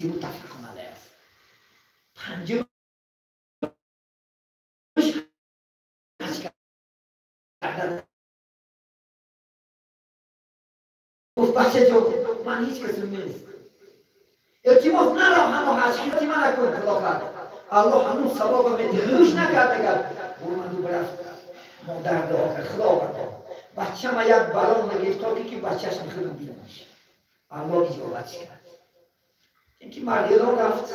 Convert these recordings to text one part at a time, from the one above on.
متفق علیه است. پنجمش حج کردن. گفت بچه جو من هیچ کسی نیست. التماس نرو همه حج کردی من نکن خداوند. الله همون ثواب میدهش نکرد اگر من برفت مادر دعا کرد خداوند بچه‌م یک بلا نگرفت تا که بچه‌ش میخواد ببینش. الله اجابت کرد. اینکه مردی رو رفت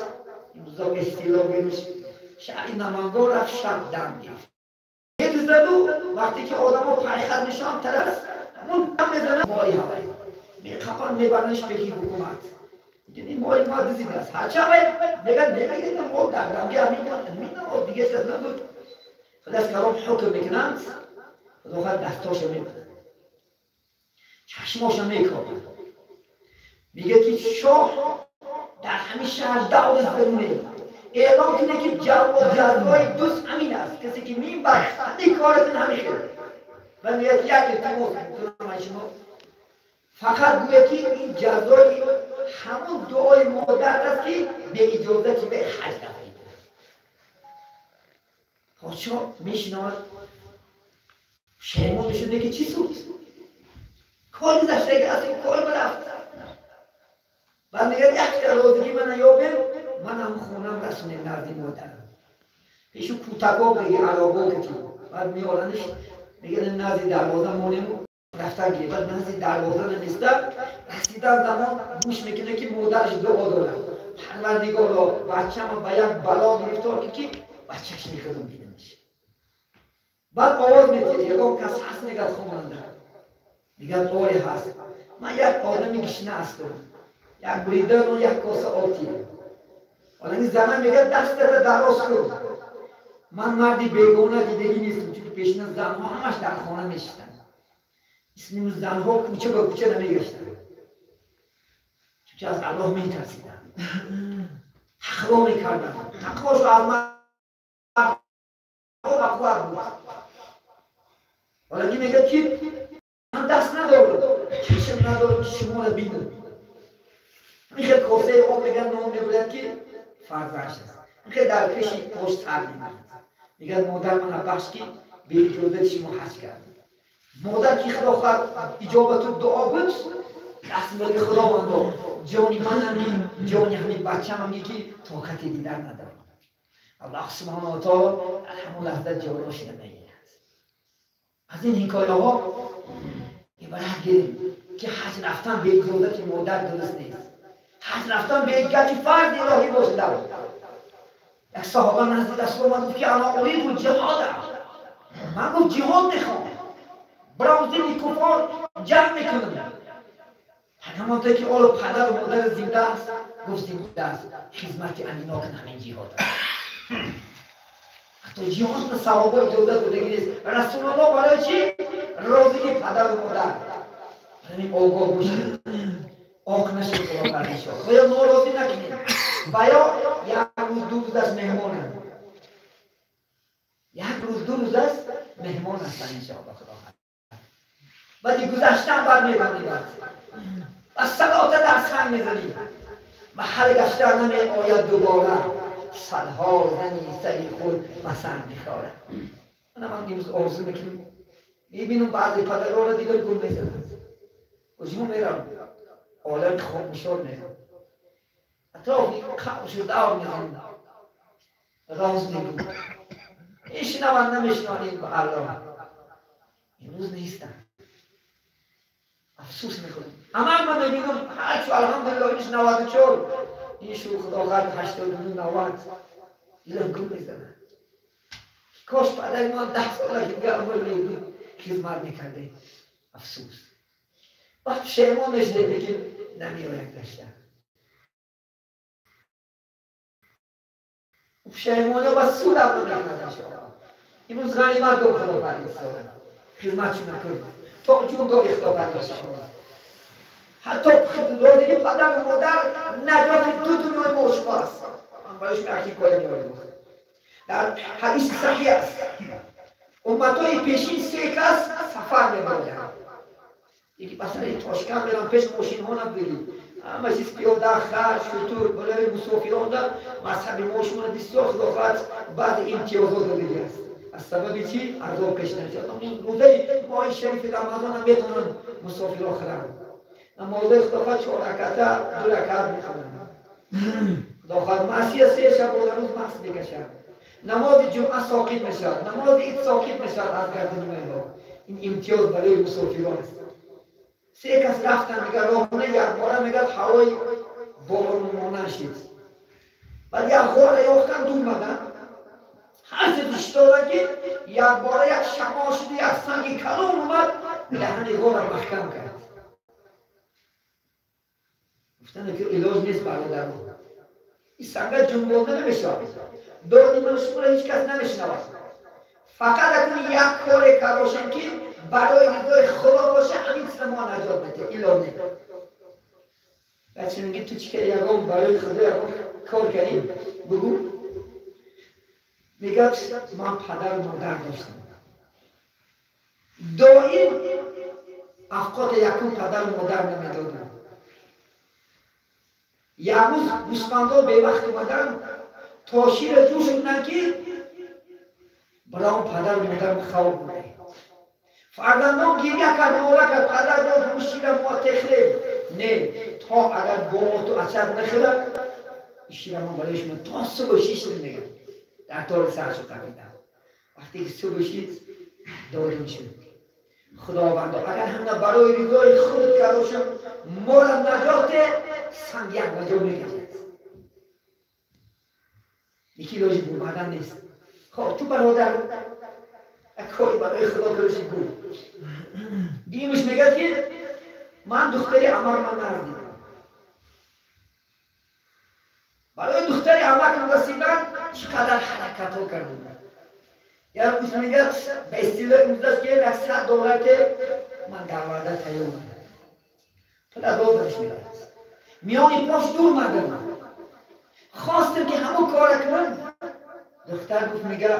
امروزا به اصطلاح بینش شهری نمانگاه رفت شب دم گرفت. یک زدو وقتی که آدم ها پایخد نشان طرف اون دم بزنه مایی هوایی میخوان میبرنش بگیر حکومت. این مایی ما دیزید است هرچه بگن نگه ما در دمگی همین دیگه چیز نبود. خود از کلام حکم میکنند خدا خود دستاشو میبرن چشماشو میکابن میگه که شاه در همین شهر دعوت برونه اعلام کنه که جزای دوست همین است کسی که میبرد این کارتون همین خیلی و میگه یک التماس کنم شما فقط گویا که این جزای همون دعای مادر است که به اجازه به حج رفته پادشاه میشنود شیمان شده که چی سود کاری داشته که از این کار برفت و میگه یک روزگی من یابم من هم خونم رسونه نردی مادرم پیشو کوتگاه بگه علاقه که بعد میارنش میگه نزدی دروازه مونیم رفتن گیره بعد نزدی دروازه نمیستم رسیدن زمان گوش میکنه که مادرش دعا داره پروردگار را بچه من به یک بلا گرفتار که بچهش میخوادم بیدمش بعد آواز میتید یکم کس هست میگه خوننده میگه آره هست من یک آدمی گشنه هستم یک بریدن و یک کاسه آتی حالا این زمان میگه دست دراز کن من مردی بیگانه دیدگی نیستم چون پیشنه زنها همش در خانه میشتن اسم زنها کوچه به کوچه نمیگشتن چون از الله میترسیدن تقوا میکردن تقواشو از مرد اقوار بود حالا میگه که من دست ندارم چشم ندارم شما رو بینم میخواد کاسه آب میگن نام میبودن که فرزش است میخواد در پیشی پشت سر میبودن میگن مادر من بخش که به اجازه شما حج کرد مادر که خدا خواهد اجابت دعا بود دست میگه خدا من جانی من همین جانی همین بچه هم میگه که طاقت دیدن ندارم الله سبحانه و تعالی همون لحظه جانش نمیگیرد از این حکایه ها عبارت گیریم که حج رفتن به اجازه که مادر درست نیست حج رفتن به اجازه فرد الهی باشه دارد یک صحابه نزدیک رسول الله گفت که انا اريد جهاد من گفت جهاد میخوام برام زندگی کفار جمع میکنم همانطور که اول پدر و مادر زنده است گفت زنده است خدمت امینا کن همین جهاد حتی جهاد به صحابه اجازه بودگی نیست رسول الله برای چی؟ راضی پدر و مادر همین آگاه باشید آق نشد خدا بردی شد باید ناراضی نکنید باید یک روز دو روز از مهمان هم یک روز دو روز از مهمان هستن انشاءالله خدا بعدی گذشتن برمیگردی و صلات در سنگ میزنی محل گشتن نمی آید دوباره صدها زنی سری خود مسند میخواره من امروز آرزو میکنم میبینم بعضی پدرها را دیگر گل میزنند کجا میرم عالم خواب میشد میرم اطرافی خبش دور میزنند راز میگم میشنوند نمیشنوند به الله امروز نیستن افسوس میکنم اما من میبینم هرچو الحمدلله اینش 94 این شو خدا خواهد 89 90 ایلم گل میزنن کاش پدر من 10 ساله که گرمه میدید خدمت میکرده افسوس وقت شیمان نشده بگیم نمیاید داشتن شیمانه و سود هم نمیکنه امروز غنیمت دو خدا بردید خدمت شما کرد تا جون دو اختلاف داشته حتی روزی که پدر و مادر نجات دو دنیای مشکل است من برایش می‌اکی کاری می‌آورم در حدیث صحیح است امتهای پیشین 3 کس سفر می‌بردند یکی مثلا تاشکند میرن پیش ماشین ها نبرید همه چیز پیاده خر شطور برای مسافران در مذهب ما شما بسیار خداوند بعد امتیازات داده است از سبب چی؟ عذاب پیش نمیاد. روزه ماه شریف رمضان هم میتونن مسافران خرن. نماز خداوند 4 رکعت 2 رکعت میخونن. خداوند معصیت 3 شب و روز مست میکشن. نماز جمعه ساقط میشد، نماز عید ساقط میشد از گردن ما. این امتیاز برای مسافران است. 3 کس رفتن میگه راهونه یک باره میگه هوای بارون مانند شد. بعد یک غار یافتن دور مدن. هر چه دوست داره که یک باره یک شما شده یک سنگ کلون اومد دهن غار را محکم کرد. گفتن که علاج نیست برادران. این سنگ جنبانده نمیشه. دادی من شما را هیچ کس نمیشنود. فقط اکنون یک کار کرداشم که برای رضای خدا باشه همین چیز ما نجات بده. علاج نیست. بچه میگه تو چی که یکم برای خدا یکم کار کردیم بگو. میگه من پدر و مادر داشتم. دائم افقات یکم پدر و مادر نمیدادم. یک روز گوسفندا به وقت اومدن تا شیر جوش شدن که برام پدر و مادر خواب بوده. فرزندان گریه کرد ناله کرد پدر جان شیر ما تخریب. نه تا اگر گوه تو اثر نخیره شیر ما برایش من تا صبح 6 میگم در طور سرشو قبیدم. وقتی که صبح شید داریم شد خداوند اگر همه برای رضای خود کرداشم مال نجات سنگ یک وجه میگذد. یکی لاجی بومدن نیست. خب تو برادر کاری برای خدا کرشی بود. دیمش میگه که من دختری عمر من نردیدم. برای دختری عمر من رسیدن چقدر حرکت ها کردن. یا روز میگه به اصطلاح امروز که $100 که من در وعده تیار اومدم. پدر دادرش میگه میانی پاش دور مدم. خواستم که همون کار کنم. دختر گفت میگه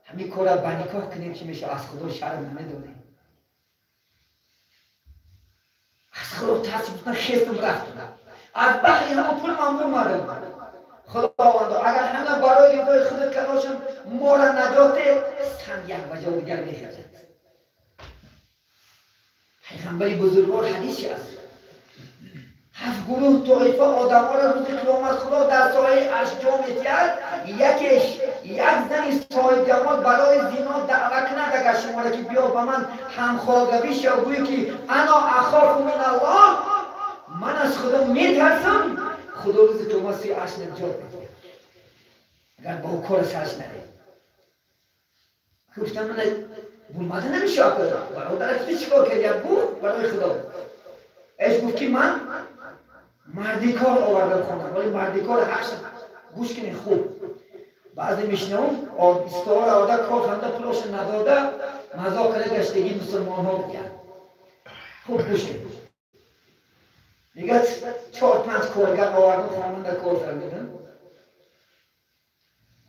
همین کار را بنیکاه کنیم که میشه از خدا شرم نمیدونیم. از خدا ترسیم خیستم رفتم. از بحری همون پول ممنون مردم. خداوند اگر همه برای رضای خودت کرداشم ما را نجات سنگ یک وجه دیگر میخزد. پیغمبر بزرگوار حدیثی است. 7 گروه طایفه آدم ها را روز قیامت خدا در سایه اشجار می‌دهد. یکیش یک زن صاحب جمال برای زنا دعوت کنند اگر شما را که بیا به من همخوابی شو گویی که انا اخاف من الله من از خدا میترسم خدا روز قیامت سی عرش نجات می‌دهد. اگر با کار سرش نره گفتم من بولماده نمیشه کنم برادرت چی کار کردی گفت برای خدا ایش گفت که من مردی کار آوردم خونم ولی مردی کار حقش گوش کنی خوب بعضی میشنم استوار آورده کار خونده پلوش نداده مذاکره گشتگی مسلمان ها بگن خوب گوش کنی میگه 4-5 کارگر آوردم خونده کار فرمیدن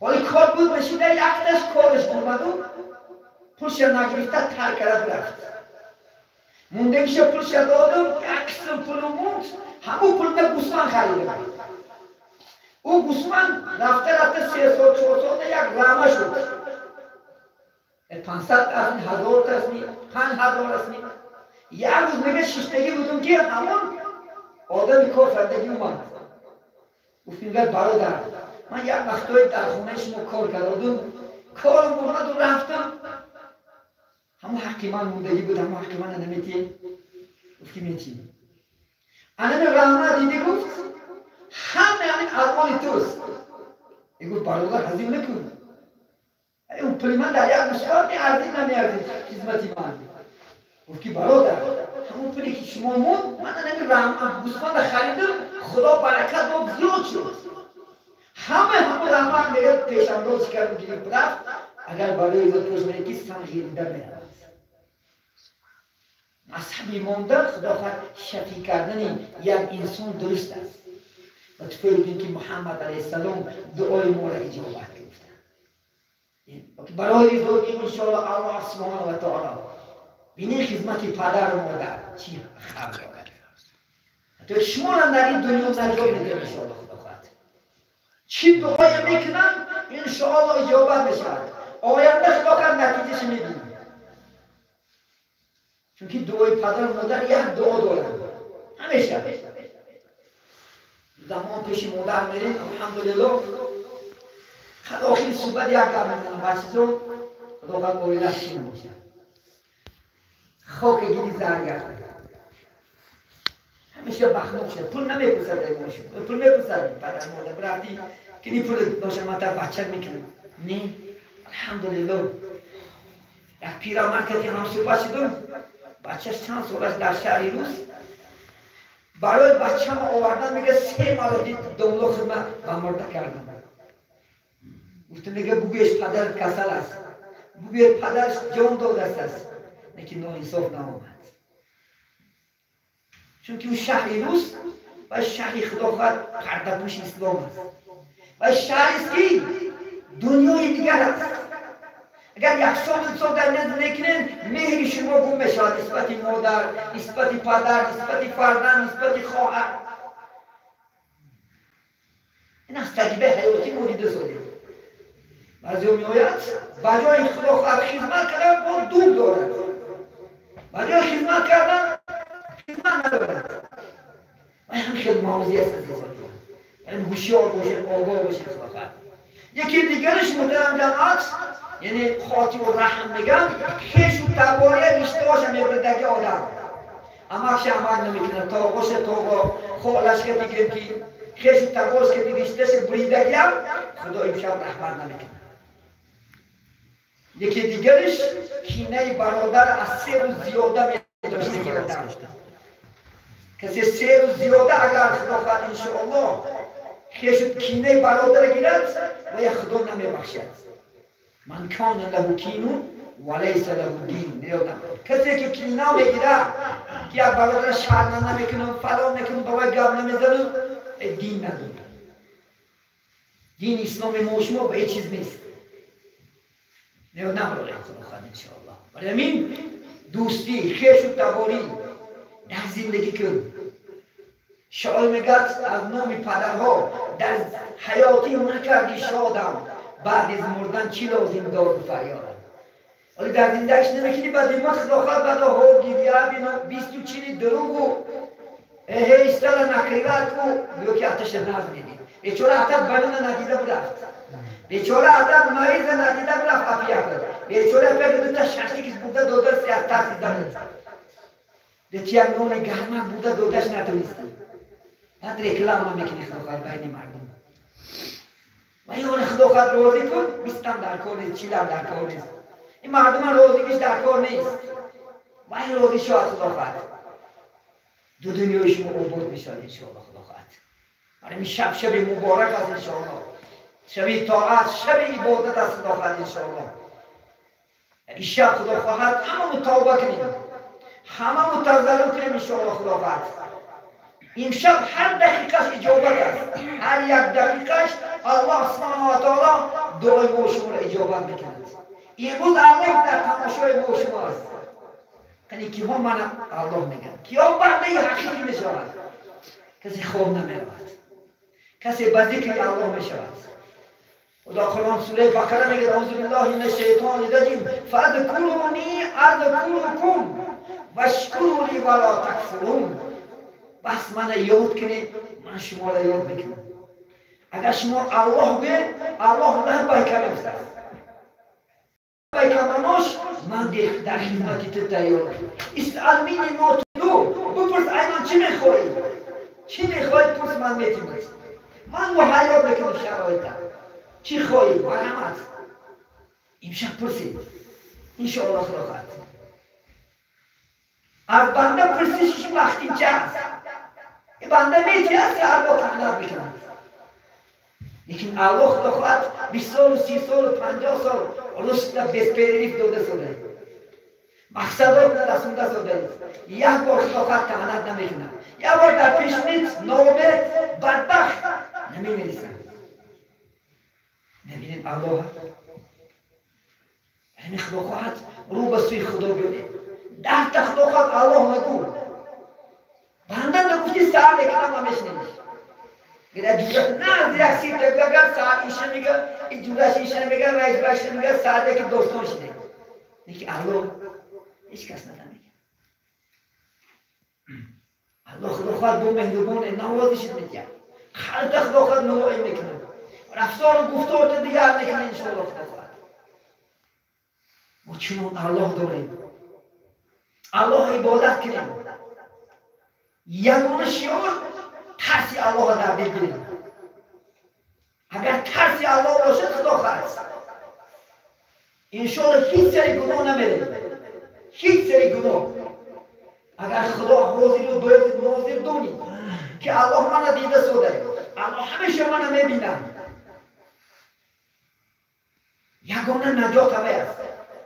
ولی کار بود بشیده یک دست کارش برمدم پولش نگرفته ترک کرد رفت مونده میشه پولش دادم یک قسم پول موند همون پول به گوسفند خریده او گوسفند رفته 3 سال 4 سال یک رمه شد 500 تصمیم 1000 تصمیم 5000 تصمیم یک روز میگه شیشتگی بودم که همون آدم کار کردگی اومد گفتیم برادر من یک وقتایی در خونه شما کار کردم کارم اومد و رفتم همون حقی من موندگی بود همون حقی من نمیتیم گفتی میتیم انم رحمه دیدی گفت همه همین ارمان توست ای گفت برادر حضیم نکن اون پلی من در یک مشکل میاردیم نمیاردیم خدمتی من گفت که برادر همون پلی که شما موند من انم رحمه گوسفند خریدم خدا برکت با زیاد شد همه رحمه میگه پیشانداز کردم گیریم رفت اگر برای ایزاد پرشمه یکی سنگیر در میرد مذهبی مانده خدا شفی کردن یک انسان درست است و تو فرمودین که محمد علیه السلام دعای ما را اجابت گرفتن برای رضای انشاءالله الله سبحانه و تعالی بینید خدمت پدر و مادر چی خبر تو شما را در این دنیا نجات میده انشاءالله خدا خواهد. چی دعای میکنن انشاءالله اجابت بشود. آینده خدا خواهد نتیجهش میبینیم. چون که دعای پدر و مادر یک دعا دارن همیشه. زمان پیش مادر میریم الحمدلله خدا آخری صحبت یک کار میکنم بچه‌ها خدا خواهد باید چی نمیشه خاک گیری زرگرد همیشه بخنوک شد پول نمیپرسد ایمانشون پول میپرسد پدر مادر برفتی که این پول داشتم من تا بچه میکنم نه الحمدلله یک پیرمرد که هم صحبت شدم بچهش چند سالش در شهری روز برای بچه ما آوردن میگه 3 مرتبه دولو خدمت و مرده کردم گفتم میگه بگویش پدر کسل است بگویش پدرش جان داده است لیکن ناانصاف نآمد چون که اون شهری روز و شهری خدا خواهد پرده پوش اسلام است و شهری است که دنیای دیگر است اگر یک سال در نزد نکنین مهر شما گم میشود نسبت مادر نسبت پدر نسبت فرزند نسبت خواهر این از تجربه حیاتی ما دیده شده بعضی میآید بجای خدا خواهد خدمت کردن با دور دارد بجای خدمت کردن خدمت ندارد و همین خیلی موضوعی است این هوشیار باشه آگاه باشه خدا خواهد یکی دیگرش محترم جماعت یعنی خاطی و رحم میگم خیش و تباره رشتهاش هم میبردگی آدم اماش عمل نمیکنه تا باشه تا با خالش که دیگه که خیش و تبارش که دیگه رشتهش بریدگی هم خدا امشب رحمت نمیکنه یکی دیگرش کینه برادر از 3 روز زیاده میداشته گرفتن کسی 3 روز زیاده اگر خدا خواهد انشاءالله خیش کینه برادر گیرد و یک خدا نمیبخشد من کان له کینو ولیس له دین نیادم کسی که کینا میگیره که یک برادر شرم نمیکنه فلان نکنه با وی گپ نمیزنه دین نداره دین اسلام ما شما به هیچ چیز نیست نیادم برای خدا خواهد انشاءالله برای همین دوستی خیش و تباری در زندگی کن شعال میگد از نام پدرها در حیاتی نکردی شادم بعد از مردن چی لازم دار فریادم ولی در زندگیش نمیکنی بعد این وقت خدا بعد ها گیری بینا 24 دروغ و هیستال نقیرت و بیو که آتش ناز میدید بیچاره آتش بدون ندیده برفت بیچاره آتش مریض ندیده برفت افیا کرد بیچاره پیدا دوتا شخصی که بوده دودر سیاه تاسی دارد دیتی هم نون گرمه بوده دودش نتونستن بعد رکلام میکنی خدا بین مردم و این خدا خواهد روزی کن بیستم در کار نیست چیلم در کار نیست این مردم روزیش در کار نیست و این روزی شاید خدا خواهد دو دنیای شما عبور میشود انشاءالله خدا خواهد برای این شب مبارک است انشاءالله شب طاعت شب عبادت است خدا خواهد انشاءالله این شب خدا خواهد همه توبه کنیم همه متظلم کنیم انشاءالله خدا خواهد این شب هر دقیقش اجابت است هر یک دقیقش الله سبحانه و تعالی دعای ما شما را اجابت میکند امروز الله در تماشای ما شما است یعنی که ما من الله میگم کیا بنده حقیقی میشود کسی خواب نمیرود کسی به ذکر الله میشود خدا قرآن سوره بقره میگه اعوذ بالله من الشیطان الرجیم فاذکرونی اذکرکم واشکروا لی ولا تکفرون بس من یاد کنید من شما را یاد میکنم اگر شما الله به الله نه باید کلمه است باید کلمه‌اش من در خدمت تو تیار اسأل منی ما تطلب بپرس ایمان چی میخوایی چی میخوایی پرس من میتونم من مهیا میکنم شرایطم چی خواهی مرحمت امشب پرسید انشاءالله خدا خواهد از بنده پرسیشش وقتی چه است بنده میتونست هر با تقدر بکنند لیکن الله خدا خواهد 20 سال و 30 سال و 50 سال رشد بسپریف داده شده مقصدات رسونده شده یک بار خدا خواهد تهانت نمیکنند یک بار در پیش نیست نامید بدبخت نمیمیرسند نبینید الله یعنی خدا خواهد رو به سوی خدا بیارید در خدا خواهد الله نگو بندن نگفتی سر بکنم همش نمیشه میره جورت نه دیگه سیر تبگر سر ایشه میگه این جورش ایشه میگه رئیس بخش میگه سر بکن دوستانش نگه دیگه الله هیچ کس نمیگه الله خدا خواهد با مهربان نوازشت میگه خلق خدا خواهد نوعی میکنه رفتار و گفتار دیگر میکنه انشاءالله خدا خواهد ما چون الله داریم الله عبادت کنیم یگانه شعار ترسی الله در دل بگیریم اگر ترسی الله باشد خدا خواهد انشاءالله هیچ سری گناه نمیریم هیچ سری گناه اگر خدا حاضر و ناظر دونی که الله منو دیده سوده الله همیشه منو میبینه یگانه نجات همه است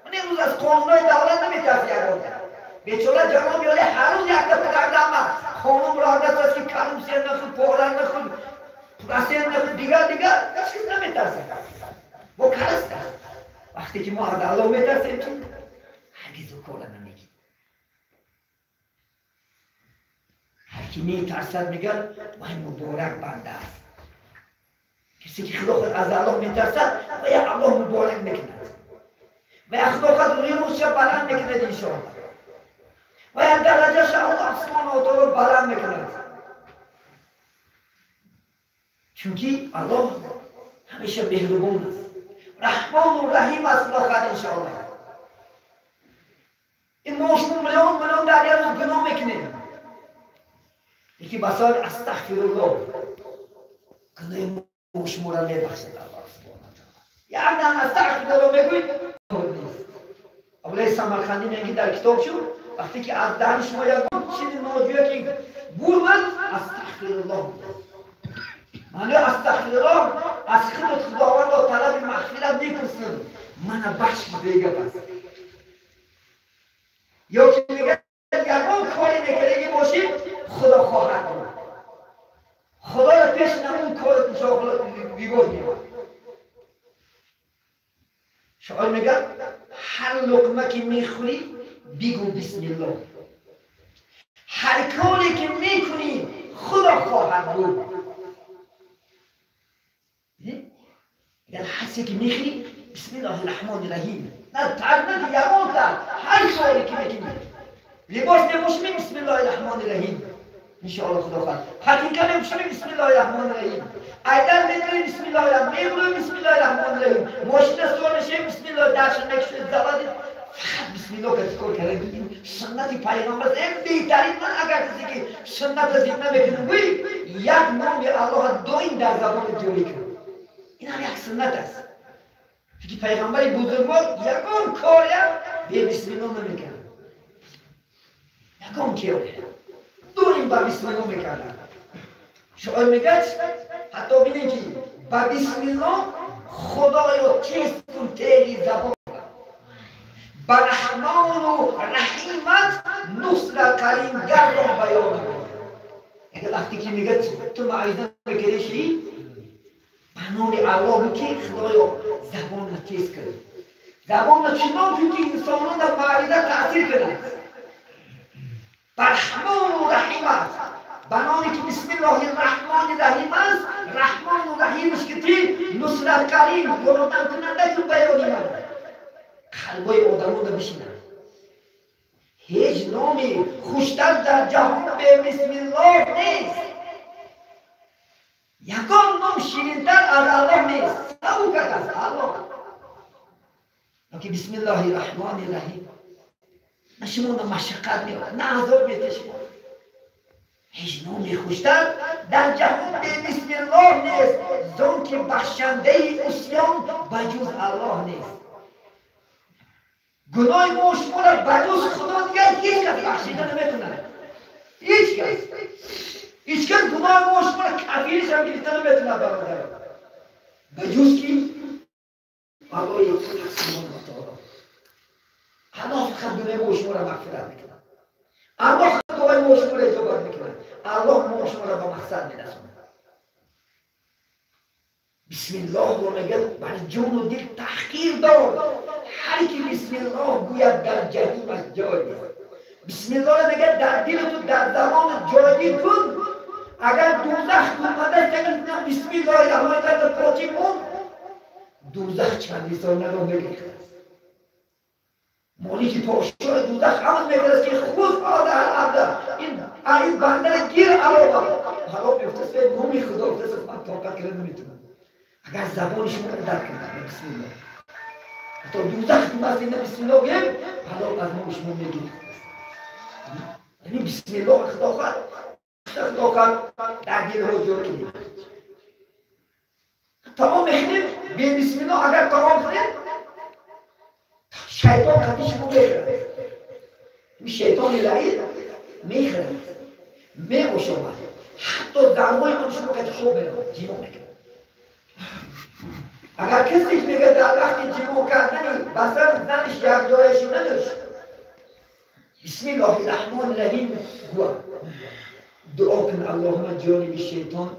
من امروز از قانونهای دولت نمیترسی یگانه بیچاره جوان بیاده هر روز یک دفعه قدم خانم را دست است که کلم سیر نخود پاغرن نخود پرسیر نخود دیگر هیچ چیز نمیترسه با کرست است وقتی که ما از الله میترسیم تو هرگز او کار نمیگیم هر کی میترسد میگن وای مبارک بنده است کسی که خدا خود از الله میترسد وای الله مبارک میکند وای خدا خود روی روش بلند میکند انشاءالله وای درجهش الله آسمان و تو بلند میکند چونکی الله همیشه مهربان است رحمان و رحیم است خدا انشاءالله این ماشون میلیون در یه روز گناه میکنیم یکی بسیار استغفرالله گناه ماشون را میبخشد الله سبحانه یک دم استغفرالله میگوید اولای سمرخندی میگی در کتاب شد وقتی که از دهن شما یک چیز ناجویه که بولمد استغفرالله معنی استغفرالله از خود خداوند و طلب مغفرت میپرسیم من بخش دیگه پس یا که میگه یگان کاری میکنه باشیم خدا خواهد بود خدا را پیش نمون کارت انشاءالله بیگاه میاد شاید میگه هر لقمه که میخوری بگو بسم الله هر کاری که میکنی خدا خواهد بود اگر حسی که میخوری بسم الله الرحمن الرحیم نه تعرض یگان تر هر کاری که میکنی لباس میپوشی بسم الله الرحمن الرحیم انشاءالله خدا خواهد حقیقت میپوشی بسم الله الرحمن الرحیم ایدن میدونی بسم الله الرحمن میگوی بسم الله الرحمن الرحیم ماشین سوار میشه بسم الله درشن نکشید زبادی فقط بسم الله که ذکر کرده بگیم سنتی پیغمبر این بهترین من اگر کسی که سنت ذکر نمیکنه بوی یک نام الله دوین در زبان جوری کنه این هم یک سنت است که پیغمبر بزرگوار یکان کاری به بسم الله نمیکنه یکان کاری دوین با بسم الله میکنه شاید میگه حتی بینید که با بسم الله خدایا چیست کن تیری زبان با رحمان و رحیمت نصر کریم گردان بیان کن اگر وقتی که میگه تو معایزه بکریشی بنام الله که خدایا زبان رو تیز کرد زبان رو چنان که انسانان در معایزه تأثیر کنند با رحمان و رحیمت بنامی که بسم الله الرحمن الرحیم است رحمان و رحیمش که تی نصرت کریم یادن کننده تو بیانی من قلبای آدمان رو بشینن هیچ نامی خوشتر در جهان به بسم الله نیست یکان نام شیرینتر از الله نیست نبو کرد از الله که بسم الله الرحمن الرحیم نه شما مشقت میاد نه عذاب میتشید هیچ نامی خوشتر در جهان به بسم الله نیست زن که بخشنده عصیان بجز الله نیست گناه ما شما را بجز خدا دیگر هیچ کس بخشیده نمیتونه هیچ کس گناه ما شما را کفیرش هم گرفته نمیتونه برادر بجز که الله یکون سبحانه و تعالی الله فقط گناه ما شما را مغفرت میکنه الله فقط دعای ما شما را اجابت میکنه الله ما شما را به مقصد میرسونه بسم الله رو میگه بر جون و دل تحقیر دار هر کی بسم الله گوید در جهنم از جای نیست بسم الله میگه در دل تو در زمان جاری کن. اگر دوزخ اومده که بسم الله الرحمن الرحیم پاچی کن، دوزخ چندی سال نرو میگه. مالی که پاشای دوزخ همون میگه که خود آده عبد این بنده گیر علاوه حالا بیفته سه نومی خدا بیفته من طاقت کرده نمیتونم. اگر زبانش رو درک کنم بسم الله حتی دوزخ اومده اینه بسم الله بگیم حالا از نومش من میگیم. یعنی بسم الله خدا خواهد در دل ها جور کنیم. تمام بخونیم به بسم الله اگر تمام کنیم شیطان خطیش رو میخرد. این شیطان لعید میخرد میگوشمد حتی دمای کنش رو که شو برد جیمو میکنه. اگر کسی میگه در وقتی جیمو کردنی بسر زنش یک جایشی نداشت بسم الله الرحمن الرحیم دعا کن اللهم جانب شیطان،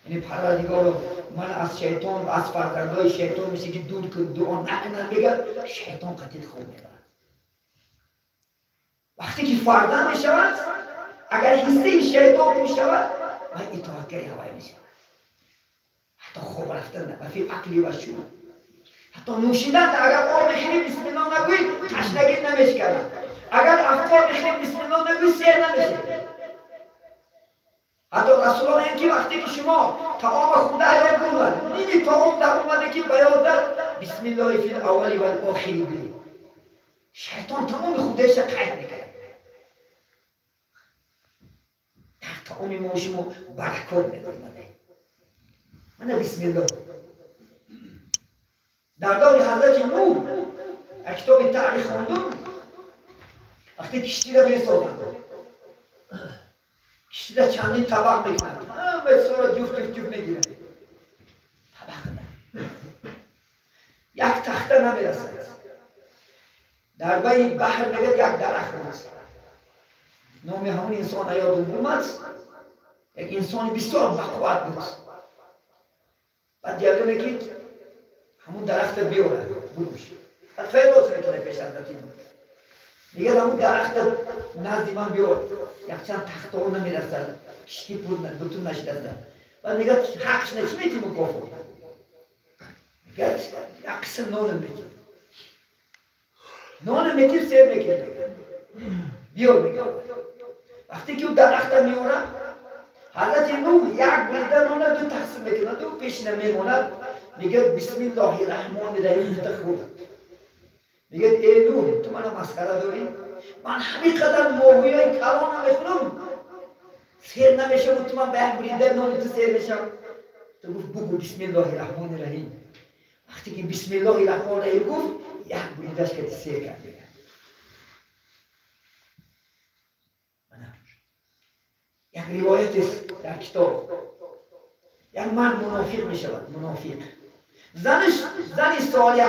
یعنی پروردگار من از شیطان و از فرزندای شیطان میشه که دور کن دعا نکنن بگه شیطان قتیل خوب میبرد. وقتی که فرزند میشود اگر حصه شیطان میشود من اطاعتگری هوای میشود. حتی خوب رفتن وفی عقلی و شعور حتی نوشیدن اگر آب بخیری بسم الله نگوی تشنگی نمیشکنن. اگر افطار بخیری بسم الله نگوی سیر نمیشه. حتی رسولان این که وقتی که شما طعام خود ایام بودن نیمی طعام در اومده که بیادر بسم الله فی الاول و الاخری بگید شیطان تمام خودش را قید میکنه. در طعام ما شما برکات میکنه. من بسم الله در دور حضرت نوح کتاب تاریخ خوندم وقتی کشتی را میسازند کشتی را چندین طبق میکنند همه سورا جفت میگیرند طبق نه یک تخته نمیرسد. در بین بحر میگه یک درخت است نام همون انسان یادم اومد یک انسان بسیار بقوت بود. بعد جلو میگید همون درخت بیاره بروش بعد خیلی روز میکنه پیش از نتیم میگه همون درخت نزدی من بیار یک چند تخته ها نمیرسد کشتی بتون نشده. بعد میگه حقش نچی میتیم کافر میگه یک قسم نان میتیم نان میتیم سیر میکنه بیار میگه وقتی که اون درخت میاره حضرت نوح یک بریده نانه دو تقسیم میکنه دو پیش نمیماند میگه بسم الله الرحمن الرحیم تخود میگه ای نوح تو منو مسخره داری؟ من همین قدر ماهی های کلام میخونم سیر نمیشه و تو من به یک بریده نان تو سیر میشم. تو گفت بگو بسم الله الرحمن الرحیم. وقتی که بسم الله الرحمن الرحیم گفت یک بریدهش که سیر کرد. یک روایت است در کتاب یک من منافق می شود منافق زنی صالحه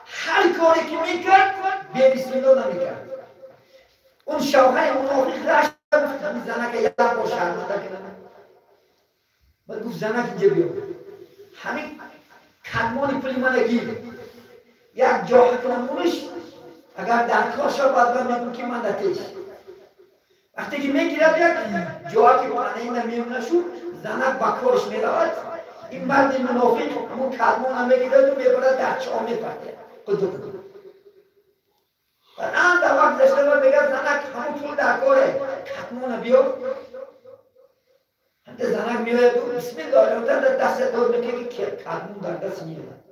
هر کاری که میکرد به بسم الله نمیکرد. اون شوهر منافق رشت همین زنه که یک بار شرمنده کنه بعد گفت زنه که اینجا بیاد همین کلمان پولی من گیر یک جا کنمونش اگر در کار شد باید من میگم که من نتیش وقتی که میگیرد یک جایی که پانه این نمیونه شد زنک بکارش میرود این مرد منافق همون کلمان هم میگیرد و میبرد در چاه میپرده قدو و نه در وقت داشته باید میگرد زنک همون پول در کاره کلمان بیاد همه زنک میاد و بسم الله در دست دار میگه که کلمان در دست میاد.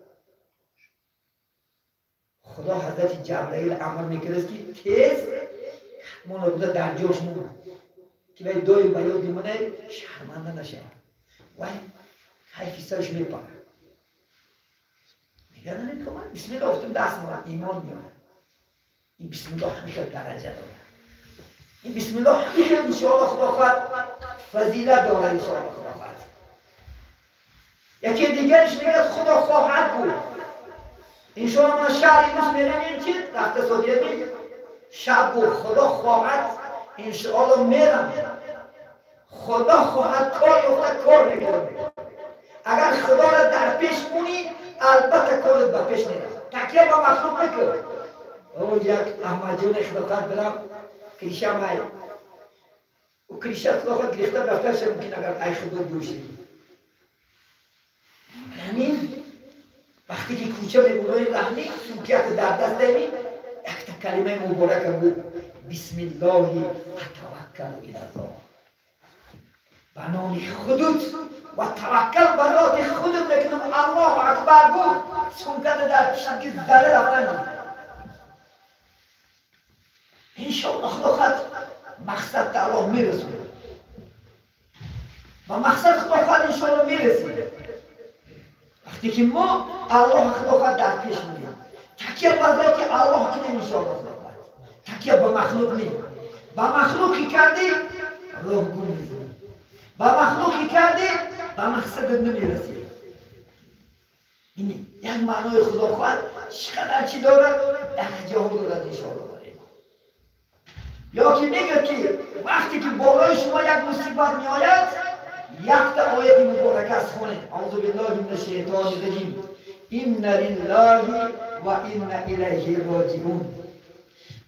خدا حضرت جبرائیل امر میکرد که تیز کلمان رو در جاش مونه که باید دوی بیاد میمونه شرمنده نشه وای حیفی سرش میپره میگه نه که من بسم الله افتم دست مورد ایمان میاره. این بسم الله همیشه درجه داره. این بسم الله همیشه انشاءالله خدا خواهد فضیلت داره انشاءالله خدا خواهد. یکی دیگرش میگه خدا خواهد بود انشاءالله من شهر امروز میرم این چی رفته سادیه میگه شب بود خدا خواهد انشاءالله میرم خدا خواهد کار یفته کار میکنه. اگر خدا را در پیش مونی البته کارت به پیش میره تکیه با مخلوق نکن او یک احمد جون خداقت برم کلیشه مای و کلیشه خداقت گرفته رفته شد ممکن اگر ای خدا دوشی همین وقتی که کوچه میبونای رحمی سوکیت در دست دهمی یک تا کلمه مبارک بود بسم الله اتوکل الی الله به نام خودت و توکل به ذات خودت میکنم الله اکبر گفت سوکت در شکل ذره رفتن انشاءالله خدا مقصد الله میرسونه و مقصد خدا انشاءالله میرسونه وقتی که ما الله خدا در پیش میدیم تکیه به ذات الله کنیم انشاءالله تکیه به مخلوق نیم به مخلوقی کردی راه گم میزنی به مخلوقی کردی به مقصد نمیرسی این یک معنای خداوند چقدر چی دارد درجه ها دارد انشاءالله یا که میگه که وقتی که بالای شما یک مصیبت می آید یک تا آیت مبارک است خونید اعوذ بالله من الشیطان الرجیم ان لله و ان الیه راجعون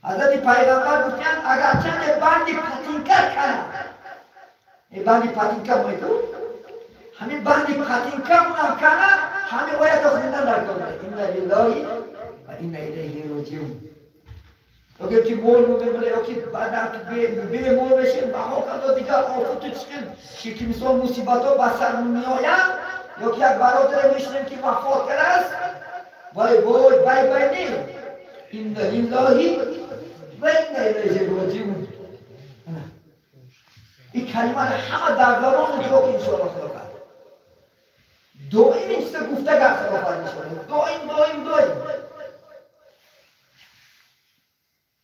حضرت پیغمبر گفتند اگر چند بندی پتینکر کنه این بندی پتینکر میگو همین بندی پتینکر اونم کنه همین آیت خوندن در کنه ان لله و ان الیه راجعون اگر که مول میبره یا که بعد به مول بشه بها کدا دیگر آفت چیه که مثلا مصیبت ها به سر میآید یا که یک برادر میشنیم که وفات کرده است وای نیم این لله و این الیه راجعون این کلمه را همه در زبان جو که انشاءالله خدا کرد دائم این چیز گفته گر خدا کرد انشاءالله دائم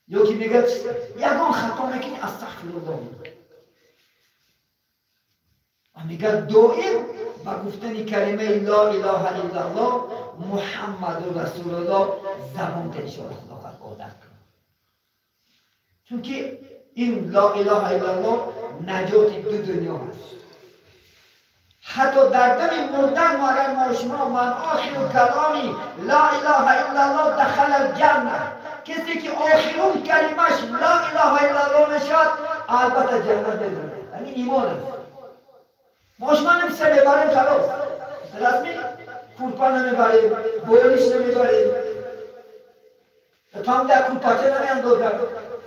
یا که میگه یگان خطا میکنی استغفرالله و میگه دائم با گفتن کلمه لا اله الا الله محمد رسول الله زبان انشاءالله خدا خواهد عادت کنه چون که این لا اله الا الله نجات دو دنیا هست حتی در دم مردن ما اگر ما شما من آخر کلامی لا اله الا الله دخل الجنه کسی که آخرون کلمش لا اله الا الله نشد البته جنت می‌ره یعنی ایمان است ما شما نمیشه ببریم خلاص رسمی پولپا نمیبریم بولیش نمیبریم تام در کلپاچه نمیاندازن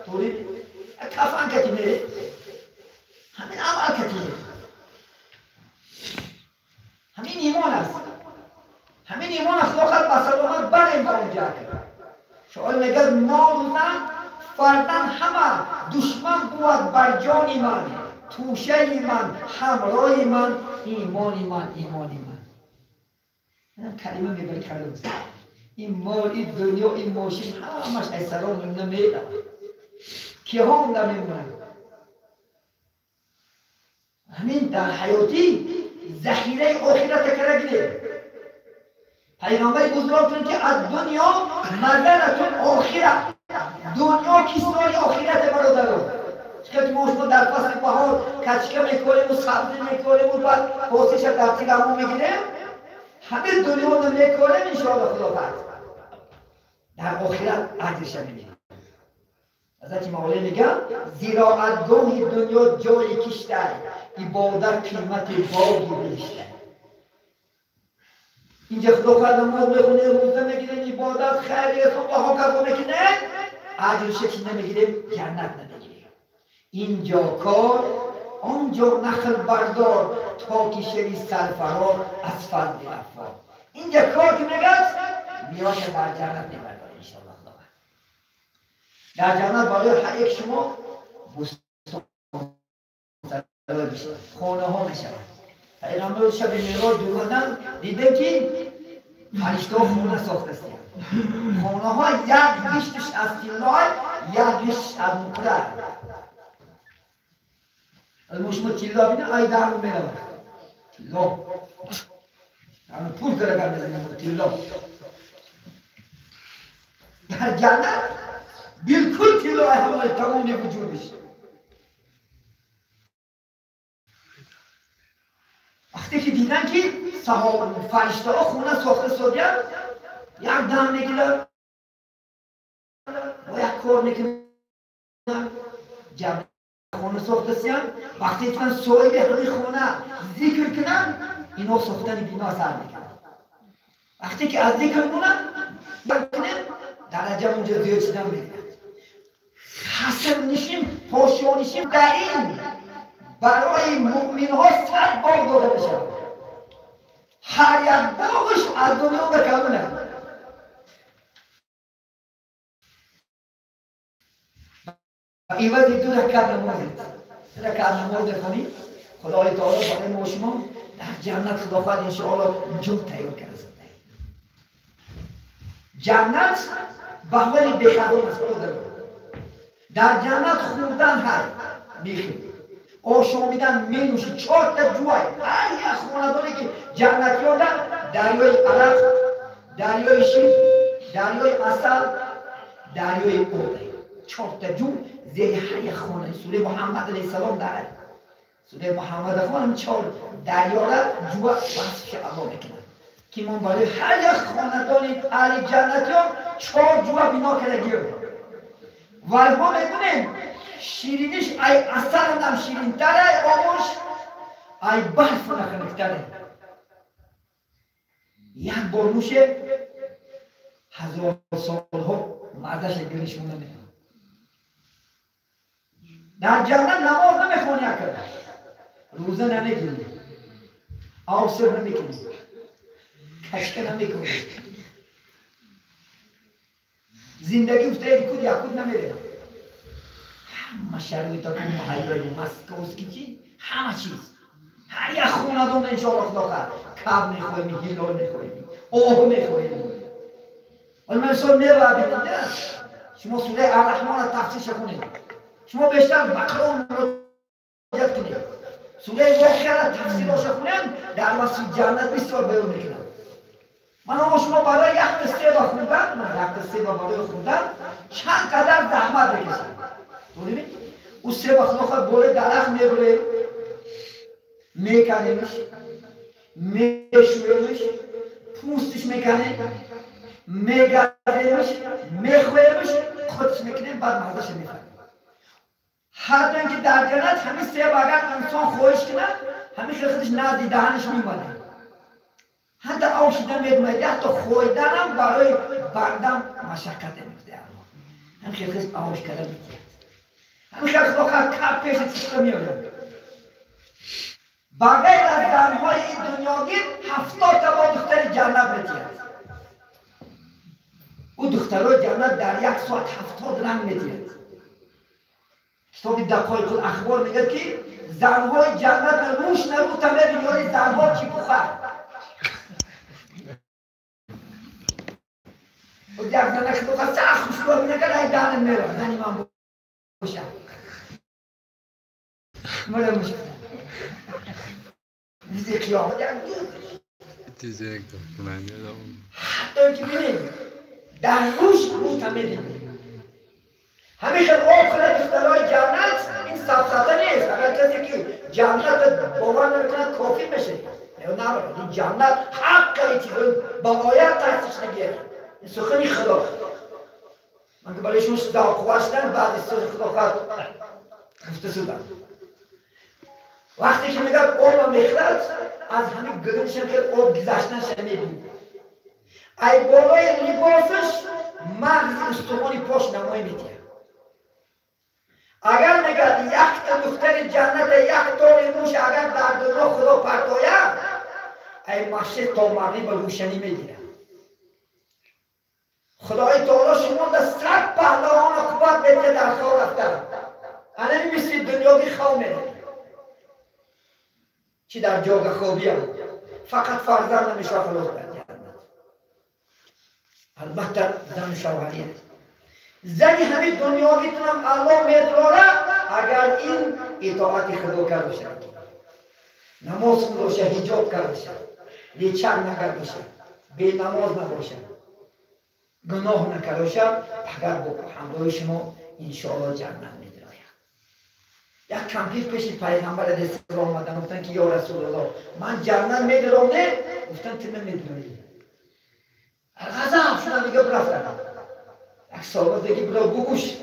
طوری کفن کتی میره همین عمل کتی میره همین ایمان است همین ایمان است خواهد بسلامت بریم با اونجا شاید میگه مال و زن فردن همه دشمن بود بر جان من توشه من همراه من ایمانی من این کلمه میبری کلمه این مال این دنیا این ماشین همش از سلام نمیده که هم نمیمونه همین در حیاتی ذخیره آخرت کرده پیغمبر بزرگتون که از دنیا مزنتون آخرت دنیا کیسای آخرت برادران چقدر ما شما در فصل بهار کچکه میکنیم و سبزی میکنیم و بعد پاسش در تیغمون میگیریم همه دنیا رو میکنیم انشاءالله خدا فرد در آخرت عجرش میگیریم حضرت مولا میگه زیرا از گاهی دنیا جای کشته عبادت قیمت باقی بیشتر اینجا خدا خواهد نماز میخونه روزه میگیریم عبادت خیلی صبح ها کردو میکنه عجرش چی نمیگیریم جنت نمیگیریم اینجا کار آنجا نخل بردار تا که شوی سرفرار از فضل غفار اینجا کار که میگه میاد در جنت میبردار انشاءالله خدا در جنت برای هر یک شما بستان خانه ها میشود پیغمبر شب معراج دوردن دیده که فرشته ها خونه ساخته است خانه ها یک گشتش از طلای یک گشتش از نقره از ما شما طلا بینه ای در رو میرم طلا همه پول کرده بزنیم طلا در جنت بالکل طلا همه تمام وجودش وقتی که دیدن که فرشته ها خونه ساخته سادیان یک دم میگیرن و یک کار میکنن جمع خونه ساختسیان وقتی که سوی به همین خونه ذکر کنن اینا ساختن بینا سر میکنن وقتی که از ذکر کنن درجه اونجا زیاد شدن میکنن خسر نشیم پاشانشیم در این برای مؤمن ها 100 بار داده بشه هر یک باغش از دنیا بکنونه ایوازی 2 رکعت نماز 2 رکعت نماز بخونی خدای تعالی برای ما شما در جنت خداوند انشاءالله جون تیار کرده جنت بهوال بخدام است در جنت خوردن هست بیخی آشامیدن می نوشی 4 تا جوی هر یک خاندانی که جنتی ها دریای عرق دریای شیر دریای عسل دریای اوده 4 تا جو زیر هر یک خانه سوره محمد علیه السلام دارد سوره محمد خانم 4 دریا را جو وصفش ادا میکنن که من برای هر یک خاندان اهل جنتی ها 4 جو بنا کرده گیره و ما میکنیم شیرینش ای اصل هم شیرین تره آموش ای برف نخنک تره یک بار نوشه 1000 سال ها مردش گرشون نمیکنه در جنت نماز نمیخونی اکر روزه نمیکنی آوسر نمیکنی کشکه نمیکنی زندگی افتاید کود یا کود نمیره همه شرایط ها که محیای مسکوز که چی؟ همه چیز هر یک خونه دون انشاءالله خدا کرد کب میخوایمی، هلال میخوایمی آب میخوایمی ولی من سال میره بیدنده شما سوره الرحمن را تفسیرش کنید شما بیشتر بقران مراجعت کنید سوره واقعه را تفسیرش کنید در مسجد جنت بسیار بیان میکنم من شما برای یک قصه با خوندن من یک قصه برای خوندن چند قدر زحمت بکشید ببینید او سه وقت خود بوله درخت میبره میکنیمش میشویمش پوستش میکنه میگردیمش میخویمش خودش میکنیم بعد مغزش میخواه هر دن که در جنت همین سه اگر انسان خواهش کنه همین خودش نزدی دهنش میمانه حتی آوشیدن میدونه حتی خویدن هم برای بردم مشقت میده همین خودش آوش کرده میده همین خودش بخواه کپ پیش چیزا میاره بغیر از زنهای این دنیا گیر 70 تا با دختر جنت میتید او دخترهای جنت در 1 ساعت 70 رنگ میتید کتاب دقایق الاخبار میگه که زنهای جنت روش نرو تمه بیاری زنها چی بخور و در زنش بخور چه خوشگاه میگه ای دانم میره زنی من باشم مره مشکل دیگه قیامت چیزی یک دکترانی دارم حتی که بینیم در روش مستمریم همین خیلی آخر دخترهای جنت این سفسطه نیست اگر کسی که جنت باور نمیکنه کافی میشه این جنت حق این چیزی با آیت تحصیش نگیره این سخنی خدا من که برایشون صدا خواشتن بعد از خدا خواهد گفته شدن وقتی که میگه آب میخورد از همین گرونشم که آب گذشتنش میبینید ای بالای لباسش مغز استخوانی پاش نمایی میتید اگر میگه یک تا دختر جنت یک طور موش اگر در دنیا خدا پرتاید ای مسجد تا مغرب روشنی میگیره خدای تعالی شما در 100 پهلوان قوت بده در خواه رفتن انا مثل دنیاوی خواه میده چی در جاگ خوابی هم فقط فرزند نمیشه خلاص در جنت البته زن شوهری هست زنی همین دنیاوی تونم الله میداره اگر این اطاعت خدا کرده باشه نماز خود باشه حجاب کرده باشه بیچنگ نکرده باشه بی نماز نباشه گناه نکرده باشه اگر با همراه شما انشاءالله جنت میداره یک کمپیر پیش پیغمبر علیه السلام آمدن گفتن که یا رسول الله من جنت میدارم نه گفتن تو نمیدونی غضب شدن دیگه برفتن صحبت بگی برو بگوش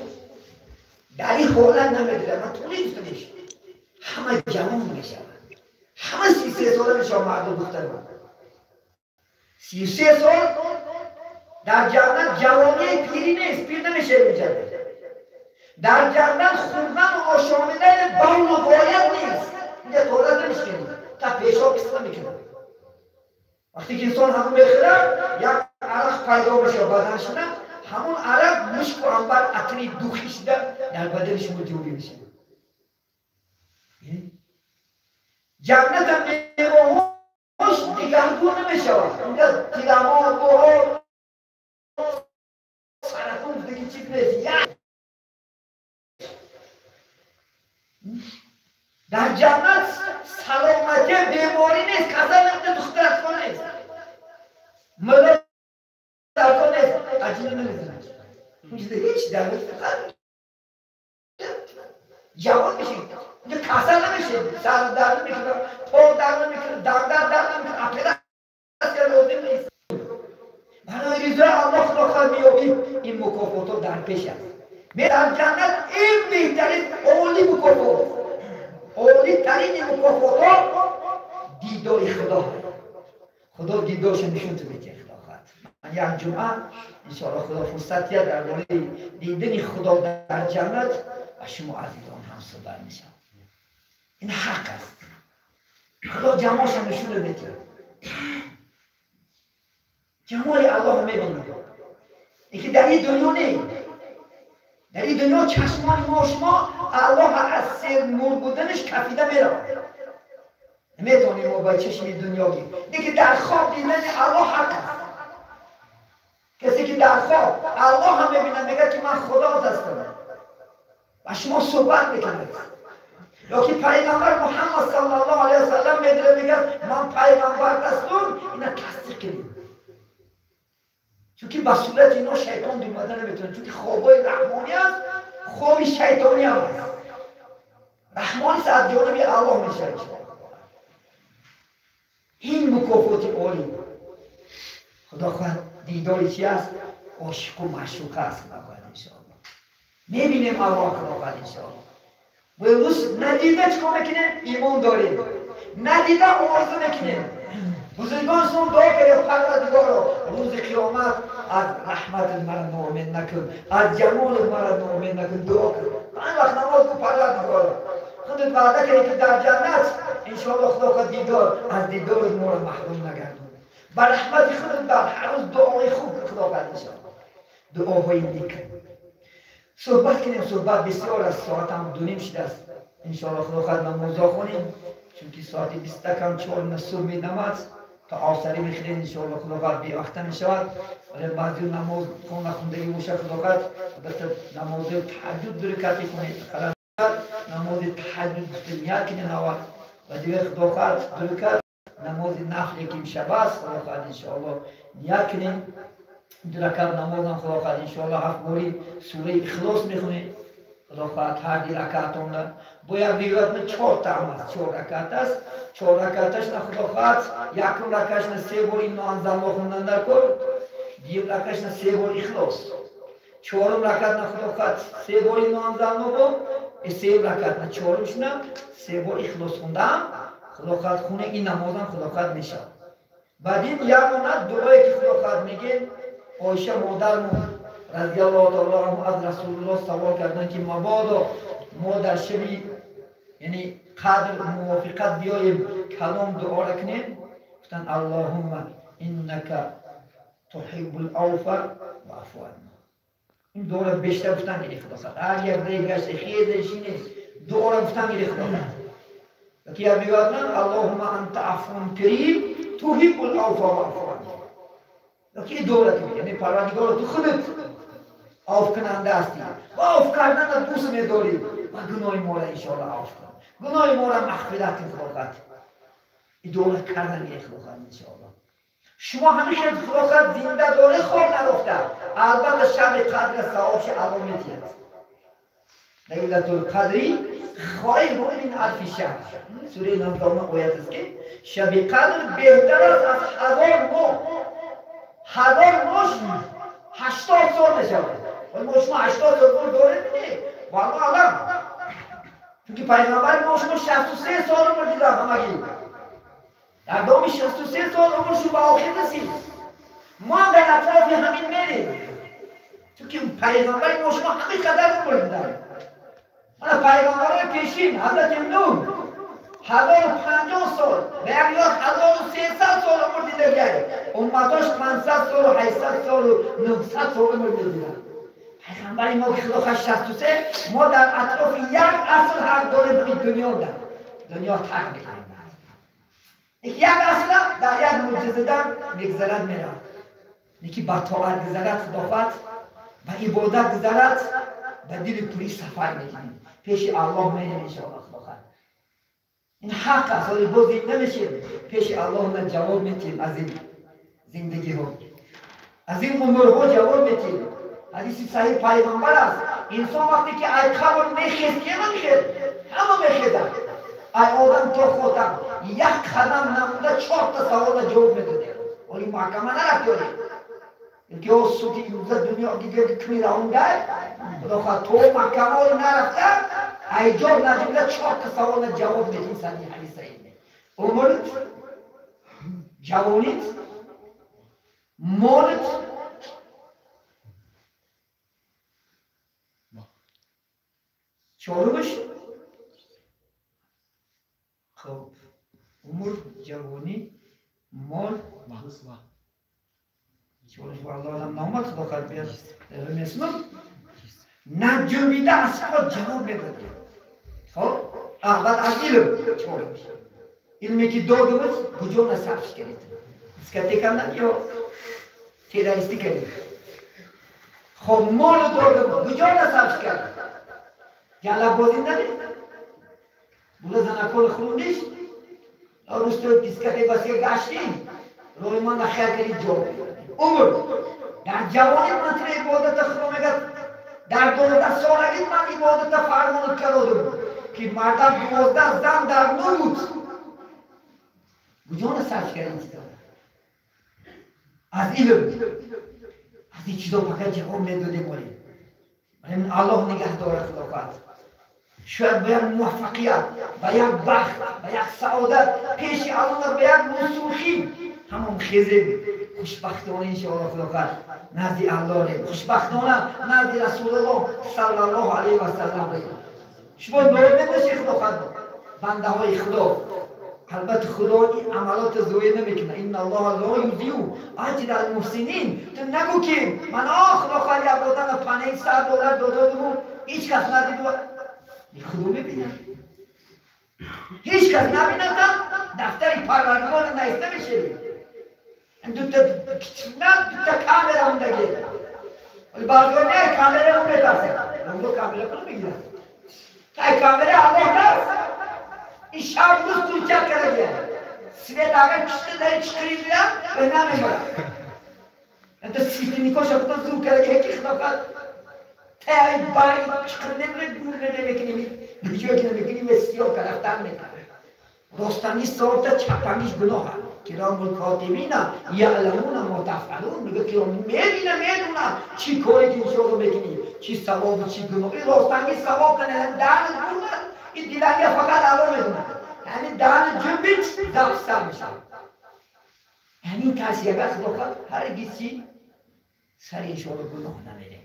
در این حالت نمیدونه من تو نیستمش همه جوان میشن همه 33 ساله میشن مردم دختر من 33 سال در جنت جوانی پیری نیست پیر نمیشه اینجا در جنت خوردن و آشامیدن بول و غایت نیست اینجا طولت نمیشکنی تا پیشا کسا میکنه وقتی که انسان همون بخیره یک عرق پیدا بشه بدنشونه همون عرق مشک و انبر عطری دوخی شده در بدنش مجوری میشه جنت هم میوهاش دیگرگون نمیشه اینجا تیرمان بهار سرطان دیگه چیز نیست در جنت سلامتی بیماری نیست کسا نمیده دخترت کنه نیست مدار در کنه نیست عجیلی نمیزنه هیچ در فقط جوان میشید اینجا کسا نمیشه سر در نمیکنه پا در نمیکنه در نمیکنه اپیده که لازم نیست برای رضای الله خدا خواهد میابید این مکافات در پیش است در جنت این بهترین اولی مکافات اولی ترین مکافات دیدار خدا خدا دیدارش نشون تو میده خدا خواهد من یک جمعه انشاءالله خدا فرصت کرد در مورد دیدن خدا در جنت و شما عزیزان هم صحبت میشم این حق است خدا جمالش نشون میده جمال الله میبینید اینکه در این دنیا نیست در این دنیا چشمان ما شما الله از سر نور بودنش کفیده میره نمیتونیم ما با چشمی دنیا گیم اینکه در خواب دیدن الله حق است کسی که در خواب الله هم میبینه میگه که من خدا هستم و شما صحبت میکنید یا که پیغمبر محمد صلی الله علیه وسلم میگه من پیغمبر هستم اینا تصدیق کنید چون که بصورت اینا شیطان دومده نمیتونه چون که خوابای رحمانی است خواب شیطانی هم است رحمانی است از جانب الله میشه این مکافات عالی خدا خواهد دیداری چی است عاشق و معشوق است خدا خواهد انشاءالله میبینیم الله خدا خواهد انشاءالله و امروز ندیده چکا میکنیم ایمان داریم ندیده آرزو میکنیم بزرگان سون دعا کرده پروردگارا روز قیامت از رحمت مرا ناامید نکن از جمال مرا ناامید نکن دعا کن من وقت نماز کو پروردگارا خودت وعده کردی که در جنت انشاءالله خدا خود دیدار از دیدار ما را محروم نگردون بر رحمت خودت بر هر روز دعای خوب خدا بر انشاءالله دعاهای نیک صحبت کنیم صحبت بسیار از ساعت هم 2:30 شده است انشاءالله خدا خود نمازا خونیم چون که ساعت 20 کم 4 نصف می نماز تا آسری میخیرین انشاءالله خدا خواهد بی وقت میشود ولی بعضی نماز خوندگی موشه خدا خواهد البته نماز تهجد برکتی کنید نماز تهجد نیت کنید و دیگه خدا خواهد برکت نماز نفلی که میشب است خدا خواهد انشاءالله نیت کنید دو رکعت نماز هم خدا خواهد انشاءالله 7 باری سوره اخلاص میخونید خدا خواهد هر دی رکعت اون با یک روایت من 4 تا است 4 رکعت است 4 رکعتش نه خدا خواهد یک رکعتش نه 3 بار این انزل خوندن در کن دیگر رکعتش نه 3 بار اخلاص 4 رکعت نه خدا خواهد 3 بار این انزل نو 3 رکعت نه 4ش نه 3 بار اخلاص خوندم خدا خواهد خونه این نمازم خدا خواهد میشه بعد این یک مونت دعایی که خدا خواهد میگه عایشه مادرمون رضی الله تعالی عنها از رسول الله سوال کردن که مبادا ما در شبی یعنی قدر موافقت بیاییم کلام دعا را کنیم گفتن اللهم انک تحب العفو واعف عنا این دعا را بیشتر گفتن این خدا هر یک دیگرش خیزش نیست دعا را گفتن این خدا که یا میگن اللهم انت عفو کریم تحب العفو واعف عنا که دعا را کنیم یعنی پروردگار تو خودت عفو کننده هستی و عفو کردن دوست می‌داری و گناه ما را انشاءالله عفو کن گناه ما را مغفرت کن خدا این دعا کردن یک خدا انشاءالله شما همیشه خدا زنده داره خواب نرفته البته شب قدر ثوابش علامتی است لیلة القدر خیر من الف شهر سوره نمازه آیت است که شب قدر بهتر است از 1000 ماه 1000 ماه 80 سال میشود ما شما 80 سال دوره میدید والا آدم چون پیغمبر ما شما 63 سال عمر دیدن همگی در دوم 63 سال عمرشون به آخر رسید ما در اطراف همین میریم چون پیغمبر ما شما همین قدر عمر دیدن من پیغمبر پیشین حضرت نوح 1050 سال و یک 1300 سال عمر دیده گره امتاش 500 سال و 800 سال و 900 سال عمر دیدن پیغمبر ما که خدا 63 ما در اطراف یک اصل حق داریم این دنیا در دنیا تک میکنیم یک اصل در یک معجزه در میگذرد میره یکی با طاعت گذرد خدافت و عبادت گذرد و دل پوری سفر میکنیم پیش الله میریم انشاءالله خداوند این حق است ولی باز نمیشیم پیش الله ما جواب میتیم از این زندگی ها از این عمرها جواب میتیم حدیث صحیح پیغمبر است انسان وقتی که ای قبر میخیز که نمیخیز همه میخیزن ای آدم تو خودم یک قدم نمونده 4 تا سوال جواب میدونه ولی محکمه نرفتاری اینکه او سوتی روزه دنیا دیگه کمی رونده خدا خواهد تو محکمه رو نرفته ای جواب نجوده 4 تا سوال جواب میدین سنی حدیث صحیح عمرت جوانیت مالت چهارمش خب عمر جوانی مال چهارمش والله آدم نامد خدا خواهد بیاد میسنم نجومیده از خود جواب میداد خب بعد از علم چهارمش علمی که دادمش کجا نصفش کرد اسکتی کردن یا تیراریستی کرد خب مال دادم کجا نصفش کرد جلب بازی ندید بوده زنکال خونیش روز تو دیسکتی بسیار گشتیم روی ما نخیر کردید جواب عمر در جوانی من تیر عبادت خدا میگد در 12 سالگی من عبادت فرمان کردم که مردم 12 زن در نمود کجا نصرف کردید از علم از این چیزا فقط جواب میدادیم ولی من الله نگه داره خدا خواهد شاید به یک موفقیت به یک بخت به یک سعادت پیش الله به یک مسوخی همون خیزیم خوشبختانه انشاءالله خدا خواهد نزد الله خوشبختانه نزد رسول الله صلی الله علیه و سلم شما نورمه نشید خدا خواهد بنده های خدا البته خدا این عملات زویه نمیکنه این الله لا یضیع اجر المحسنین تو نگو که من خدا خواهد یک بودن $500 دادم هیچ کس ندید این خدا ببینه هیچ کس نبینه دفتری پروردگار نیسته میشه دو تا کامera اونده ولی بعضی نه کامera اون بتاسه اون دو کامera کنو بگیره تای کامera الله دست این شب روز تو چک کرده سویت آقا کشته داری چکری بیرم به نمیبرم انتا سیتی نیکاش اکتا زوم کرده که خدا کرد تای باری چکر نمیره دور نمیکنی نجوه که نمیکنی وستیو کرفتن میکنه رستمی صورت چپنیش گناه کرام الکاتبین یعلمون ما تفعلون میگه که میبینه میدونه چی کاری که اینجا رو میکنی چی ثواب و چی گناه این رستمی ثواب کنه دهن گونه این دیلنگه فقط علا میدونه یعنی دهن جنبیت دفستر میشه یعنی این کسی اگر خدا هرگز چی سر انشاءالله گناه نمیده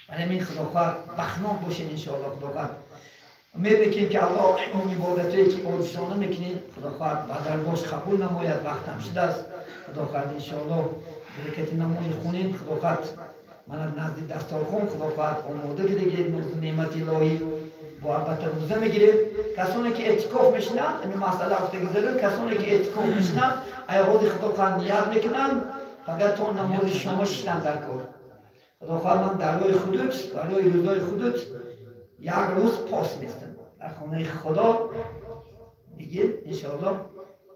ولی من خدا بخنان باشین انشاءالله خدا می‌بینیم که الله اون عبادتی که آنسانه میکنیم خدا خواهد و در باش قبول نماید وقتم شده است خدا خواهد انشاءالله برکت نماز خونیم خدا خواهد من از نزد دستارخون خدا خواهد آماده گیریم نعمت الهی با البته روزه میگیریم کسانی که اعتکاف میشنن این مسئله هفته گذشته کسانی که اعتکاف میشنن ایهود خدا خواهد نیت میکنن فقط تا نماز شما شدن در کار خدا خواهد من در روی خودت برای روزای خودت یک روز پاس میستم در خانه خدا دیگه انشاءالله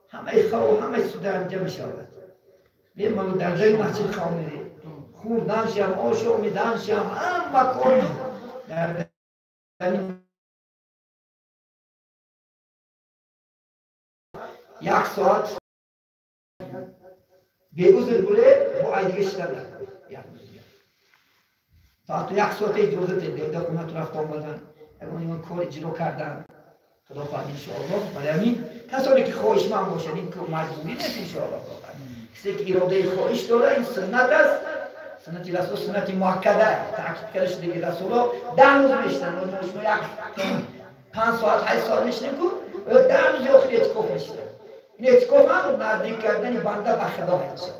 همه خواه و همه سوده انجام میشود بیم ما در جای مسجد خواه میریم خوب دانشیم آشو میدانشیم همه کار در یک ساعت به عذر بوله با ایدگه شدن فقط تو یک ساعت اجازه ده خونه تو رفت آمدن اگر این کار اجرا کردن خدا خواهد انشاءالله برای همین کسانی که خواهشمند باشن این که مجبوری نیست انشاءالله کسی که اراده خواهش داره این سنت است سنت رسول سنت مؤکده تاکید کرده شده که رسول ها 10 روز میشتن و شما یک 5 ساعت 8 ساعت میشتن کن و 10 روز آخر اعتکاف میشتن این اعتکاف هم نزدیک کردن بنده به خدا هست.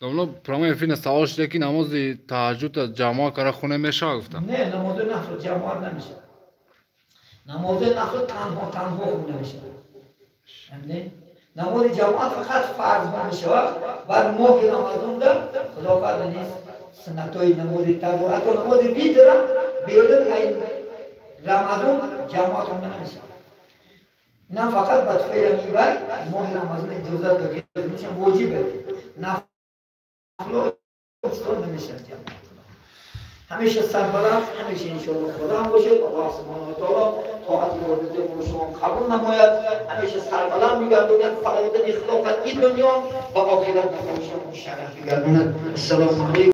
Давно прямо фина савол шуде ки намози таҳаҷҷуд ҷамоа кара хуне мешава гуфтам. Не, намози нафл ҷамоат намеша. намози нафл танҳо хунда мешава. Амне? намози ҷамоат фақат фарз мешава ва моҳи рамазонда худофард нест суннатои намози тавбо ҳатто намози видра беёдин ай рамазон ҷамоат хунда намешава. инам фақат ба туфайли мибар моҳи рамазон иҷоза додем мешава воҷибе. همیشه سربلند همیشه انشاءالله خدا هم باشه الله سبحانه و تعالی طاعت مورد شما قبول نماید همیشه سربلند میگردوند فقط اخلاقات این دنیا و آخرت نفوشم مشرف میگردوند. السلام علیکم.